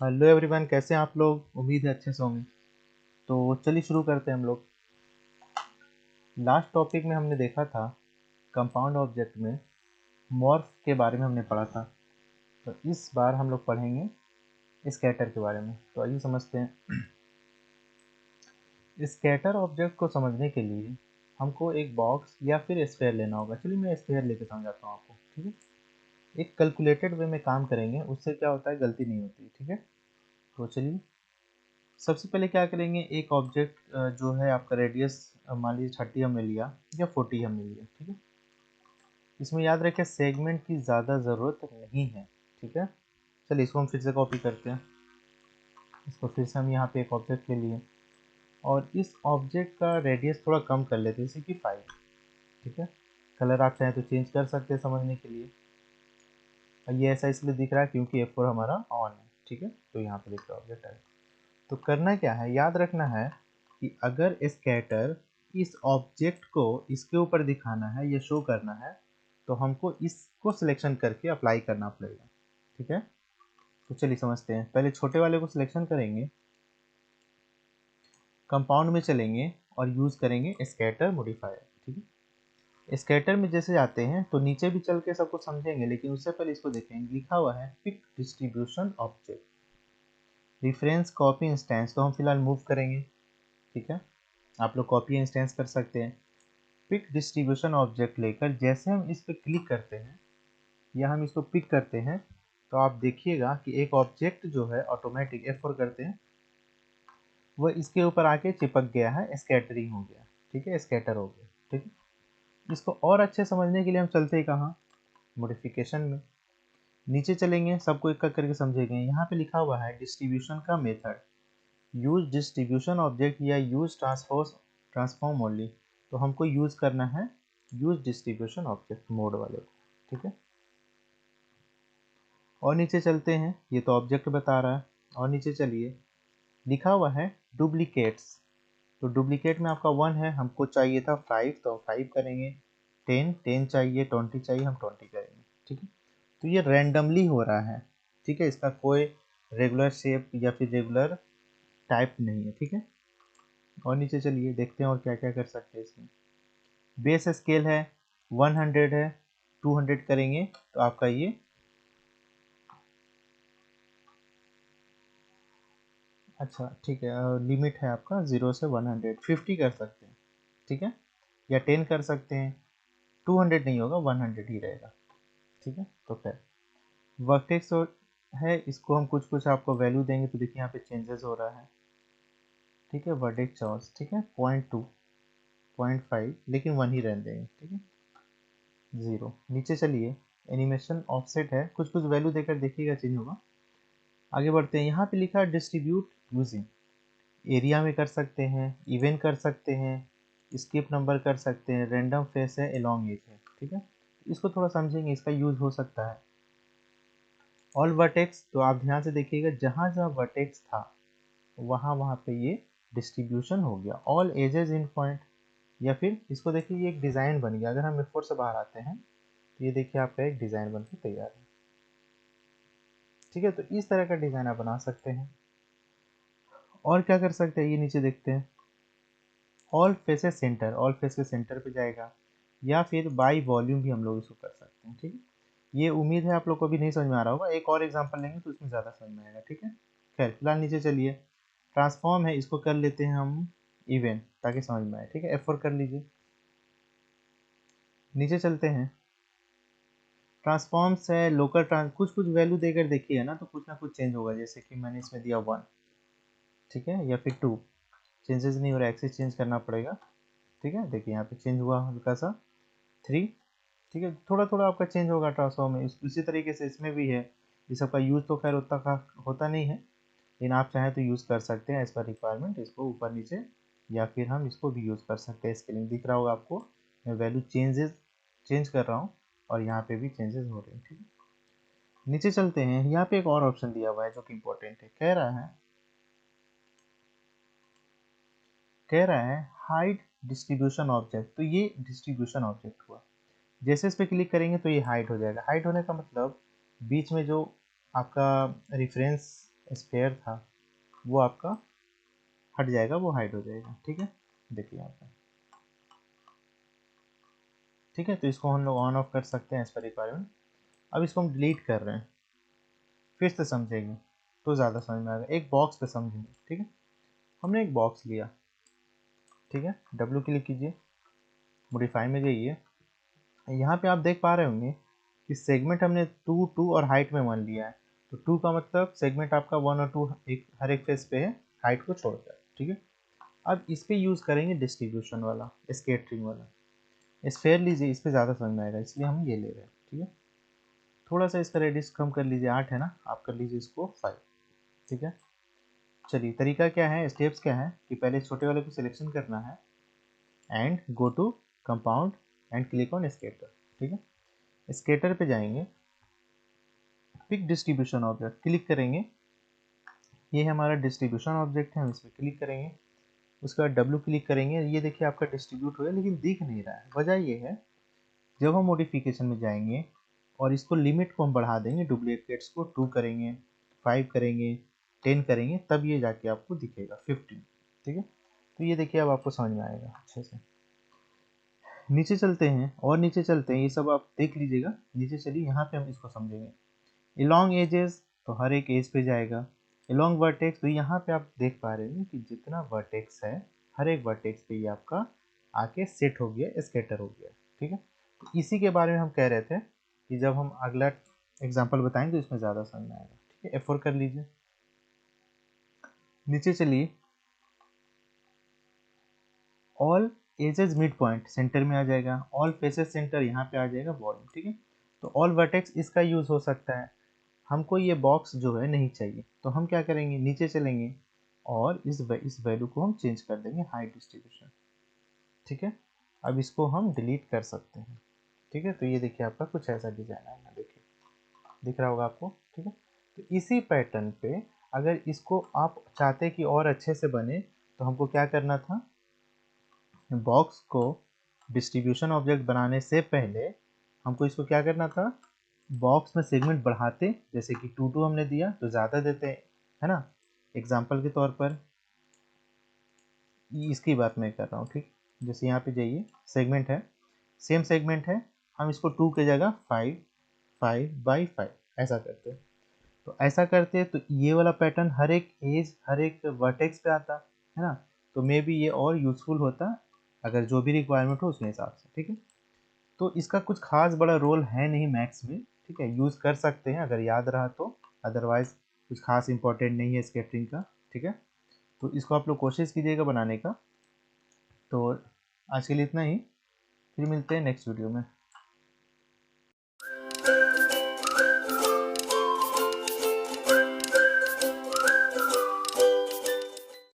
Hello everyone, कैसे हैं आप लोग। उम्मीद है अच्छे से होंगे। तो चलिए शुरू करते हैं हम लोग। लास्ट टॉपिक में हमने देखा था कंपाउंड ऑब्जेक्ट में मॉर्फ के बारे में हमने पढ़ा था। तो इस बार हम लोग पढ़ेंगे स्कैटर के बारे में। तो आइए समझते हैं। स्कैटर ऑब्जेक्ट को समझने के लिए हमको एक बॉक्स या फिर स्फेयर लेना होगा। चलिए मैं स्फेयर लेके समझाता हूँ आपको, ठीक है। एक कैलकुलेटेड वे में काम करेंगे, उससे क्या होता है, गलती नहीं होती, ठीक है। तो चलिए सबसे पहले क्या करेंगे, एक ऑब्जेक्ट जो है आपका रेडियस मान लीजिए 30 हमने लिया या 40 हमने लिया, ठीक है। इसमें याद रखें सेगमेंट की ज़्यादा ज़रूरत नहीं है, ठीक है। चलिए इसको हम फिर से कॉपी करते हैं। इसको फिर से हम यहाँ पे एक ऑब्जेक्ट ले लिए और इस ऑब्जेक्ट का रेडियस थोड़ा कम कर लेते हैं, जैसे कि 5, ठीक है। कलर आप चाहें तो चेंज कर सकते हैं समझने के लिए। और ये ऐसा इसलिए दिख रहा है क्योंकि F4 हमारा ऑन है, ठीक है। तो यहाँ पे दिख रहा है ऑब्जेक्ट है। तो करना क्या है, याद रखना है कि अगर स्कैटर इस ऑब्जेक्ट को इसके ऊपर दिखाना है या शो करना है तो हमको इसको सिलेक्शन करके अप्लाई करना पड़ेगा, ठीक है। तो चलिए समझते हैं। पहले छोटे वाले को सिलेक्शन करेंगे, कंपाउंड में चलेंगे और यूज़ करेंगे स्कैटर मॉडिफायर, ठीक है। स्कैटर में जैसे जाते हैं तो नीचे भी चल के सब कुछ समझेंगे, लेकिन उससे पहले इसको देखेंगे। लिखा हुआ है pick distribution object reference copy instance, तो हम फिलहाल मूव करेंगे, ठीक है। आप लोग कॉपी इंस्टेंस कर सकते हैं। पिक डिस्ट्रीब्यूशन ऑब्जेक्ट लेकर जैसे हम इस पर क्लिक करते हैं या हम इसको पिक करते हैं तो आप देखिएगा कि एक ऑब्जेक्ट जो है ऑटोमेटिक F4 करते हैं वो इसके ऊपर आके चिपक गया है, स्कैटरिंग हो गया, ठीक है, स्कैटर हो गया, ठीक है। इसको और अच्छे समझने के लिए हम चलते हैं कहाँ, मॉडिफिकेशन में। नीचे चलेंगे, सबको एक करके समझेंगे। यहाँ पे लिखा हुआ है डिस्ट्रीब्यूशन का मेथड, यूज डिस्ट्रीब्यूशन ऑब्जेक्ट या यूज ट्रांसफॉर्म ओनली। तो हमको यूज करना है यूज डिस्ट्रीब्यूशन ऑब्जेक्ट मोड वाले को, ठीक है। और नीचे चलते हैं, ये तो ऑब्जेक्ट बता रहा है। और नीचे चलिए, लिखा हुआ है डुप्लीकेट्स। तो डुप्लीकेट में आपका 1 है, हमको चाहिए था 5 तो हम 5 करेंगे। 10 चाहिए, 20 चाहिए, हम 20 करेंगे, ठीक है। तो ये रैंडमली हो रहा है, ठीक है। इसका कोई रेगुलर शेप या फिर रेगुलर टाइप नहीं है, ठीक है। और नीचे चलिए देखते हैं और क्या क्या कर सकते हैं इसमें। बेस स्केल है 100 है, 200 करेंगे तो आपका ये अच्छा ठीक है। लिमिट है आपका 0 से 100, 50 कर सकते हैं, ठीक है, या 10 कर सकते हैं। 200 नहीं होगा, 100 ही रहेगा, ठीक है। तो फिर वर्टेक्स है, इसको हम कुछ कुछ आपको वैल्यू देंगे तो देखिए यहाँ पे चेंजेस हो रहा है, ठीक है। वर्टेक्स चॉर्स, ठीक है, 0.2 0.5, लेकिन 1 ही रहने देंगे, ठीक है। 0 नीचे चलिए, एनिमेशन ऑफसेट है, कुछ कुछ वैल्यू देकर देखिएगा चेंज होगा। आगे बढ़ते हैं, यहाँ पे लिखा है डिस्ट्रीब्यूट यूजिंग, एरिया में कर सकते हैं, इवन कर सकते हैं, स्किप नंबर कर सकते हैं, रैंडम फेस है, एलोंग एज है, ठीक है। इसको थोड़ा समझेंगे, इसका यूज हो सकता है। ऑल वर्टेक्स, तो आप ध्यान से देखिएगा, जहाँ जहाँ वर्टेक्स था वहाँ वहाँ पे ये डिस्ट्रीब्यूशन हो गया। ऑल एजेस इन पॉइंट, या फिर इसको देखिए ये एक डिज़ाइन बन गया। अगर हम F4 से बाहर आते हैं तो ये देखिए आपका एक डिज़ाइन बन के तैयार है, ठीक है। तो इस तरह का डिज़ाइन आप बना सकते हैं। और क्या कर सकते हैं, ये नीचे देखते हैं। All faces centre, all face के सेंटर पे जाएगा, या फिर बाई वॉल्यूम भी हम लोग इसको कर सकते हैं, ठीक है। ये उम्मीद है आप लोग को भी नहीं समझ में आ रहा होगा, एक और एग्जांपल लेंगे तो उसमें ज़्यादा समझ में आएगा, ठीक है। खैर फिलहाल नीचे चलिए, ट्रांसफॉर्म है, इसको कर लेते हैं हम इवेंट ताकि समझ में आए, ठीक है। F4 कर लीजिए। नीचे चलते हैं, ट्रांसफॉर्म्स है, लोकल ट्रांस, कुछ कुछ वैल्यू देकर देखिए ना तो कुछ ना कुछ चेंज होगा। जैसे कि मैंने इसमें दिया 1, ठीक है, या फिर 2, चेंजेस नहीं हो रहा, एक्सेस चेंज करना पड़ेगा, ठीक है। देखिए यहाँ पे चेंज हुआ हल्का सा 3, ठीक है। थोड़ा थोड़ा आपका चेंज होगा ट्रांसफॉर्म में। इसी तरीके से इसमें भी है। ये सबका यूज़ तो खैर उतना का होता नहीं है, लेकिन आप चाहें तो यूज़ कर सकते हैं एज पर रिक्वायरमेंट, इसको ऊपर नीचे, या फिर हम इसको भी यूज़ कर सकते हैं। स्केलिंग दिख रहा होगा आपको, मैं वैल्यू चेंज कर रहा हूँ और यहाँ पे भी चेंजेस हो रहे हैं, ठीक है। नीचे चलते हैं, यहाँ पे एक और ऑप्शन दिया हुआ है जो कि इम्पोर्टेंट है। कह रहा है हाइड डिस्ट्रीब्यूशन ऑब्जेक्ट। तो ये डिस्ट्रीब्यूशन ऑब्जेक्ट हुआ, जैसे इस पे क्लिक करेंगे तो ये हाइड हो जाएगा। हाइड होने का मतलब बीच में जो आपका रिफरेंस स्फेयर था वो आपका हट जाएगा, वो हाइड हो जाएगा। ठीक है, देखिए यहाँ पे। ठीक है, तो इसको हम लोग ऑन ऑफ कर सकते हैं एज पर रिक्वायरमेंट। अब इसको हम डिलीट कर रहे हैं, फिर से समझेंगे तो ज़्यादा समझ में आएगा। एक बॉक्स पे समझेंगे। ठीक है, हमने एक बॉक्स लिया। ठीक है, डब्ल्यू क्लिक कीजिए, मॉडिफाई में जाइए। यहाँ पे आप देख पा रहे होंगे कि सेगमेंट हमने 2 2 और हाइट में 1 लिया है। तो 2 का मतलब सेगमेंट आपका 1 और 2 एक हर एक फेस पे है, हाइट को छोड़कर। ठीक है, अब इस पे यूज़ करेंगे डिस्ट्रीब्यूशन वाला, स्केटरिंग वाला। स्फेयर लीजिए, इस पे ज़्यादा समझ में आएगा, इसलिए हम ये ले रहे हैं। ठीक है, थोड़ा सा इसका रेडियस कम कर लीजिए, 8 है ना, आप कर लीजिए इसको 5। ठीक है, चलिए तरीका क्या है, स्टेप्स क्या है कि पहले छोटे वाले को सिलेक्शन करना है and go to compound and click on scatter. ठीक है, स्केटर पे जाएंगे, पिक डिस्ट्रीब्यूशन ऑब्जेक्ट क्लिक करेंगे। ये हमारा डिस्ट्रीब्यूशन ऑब्जेक्ट है, हम इस पर क्लिक करेंगे। उसके बाद डब्ल्यू क्लिक करेंगे। ये देखिए आपका डिस्ट्रीब्यूट हुआ है, लेकिन दिख नहीं रहा है। वजह ये है, जब हम मॉडिफिकेशन में जाएंगे और इसको लिमिट को हम बढ़ा देंगे, डुप्लीकेट्स को 2 करेंगे, 5 करेंगे, 10 करेंगे, तब ये जाके आपको दिखेगा 15। ठीक है, तो ये देखिए अब आपको समझ में आएगा अच्छे से। नीचे चलते हैं, और नीचे चलते हैं, ये सब आप देख लीजिएगा। नीचे चलिए, यहाँ पे हम इसको समझेंगे। अलॉन्ग एजेस, तो हर एक एज पे जाएगा। अलॉन्ग वर्टेक्स, तो यहाँ पे आप देख पा रहे हैं कि जितना वर्टेक्स है, हर एक वर्टेक्स पे ये आपका आके सेट हो गया, स्कैटर हो गया। ठीक है, तो इसी के बारे में हम कह रहे थे कि जब हम अगला एग्जांपल बताएंगे तो इसमें ज़्यादा समझ में आएगा। ठीक है, F4 कर लीजिए, नीचे चलिए। All ages mid point centre में आ जाएगा, ऑल फेसेस सेंटर यहाँ पे आ जाएगा वॉल्यूम। ठीक है, तो ऑल वर्टेक्स इसका यूज़ हो सकता है। हमको ये बॉक्स जो है नहीं चाहिए, तो हम क्या करेंगे, नीचे चलेंगे और इस वैल्यू को हम चेंज कर देंगे हाई डिस्ट्रीब्यूशन। ठीक है, अब इसको हम डिलीट कर सकते हैं। ठीक है, तो ये देखिए आपका कुछ ऐसा डिजाइन आएगा, देखिए दिख रहा होगा आपको। ठीक है, तो इसी पैटर्न पे अगर इसको आप चाहते कि और अच्छे से बने, तो हमको क्या करना था, बॉक्स को डिस्ट्रीब्यूशन ऑब्जेक्ट बनाने से पहले हमको इसको क्या करना था, बॉक्स में सेगमेंट बढ़ाते, जैसे कि 2 2 हमने दिया तो ज़्यादा देते हैं, है ना। एग्जाम्पल के तौर पर इसकी बात मैं कर रहा हूँ। ठीक, जैसे यहाँ पे जाइए, सेगमेंट है, सेम सेगमेंट है, हम इसको 2 के जगह 5 5 बाई 5 ऐसा करते हैं। तो ऐसा करते तो ये वाला पैटर्न हर एक एज, हर एक वर्टेक्स पे आता, है ना। तो मे बी ये और यूजफुल होता, अगर जो भी रिक्वायरमेंट हो उसके हिसाब से। ठीक है, तो इसका कुछ खास बड़ा रोल है नहीं मैक्स में। ठीक है, यूज़ कर सकते हैं अगर याद रहा तो, अदरवाइज कुछ खास इंपॉर्टेंट नहीं है स्केटरिंग का। ठीक है, तो इसको आप लोग कोशिश कीजिएगा बनाने का। तो आज के लिए इतना ही, फिर मिलते हैं नेक्स्ट वीडियो में।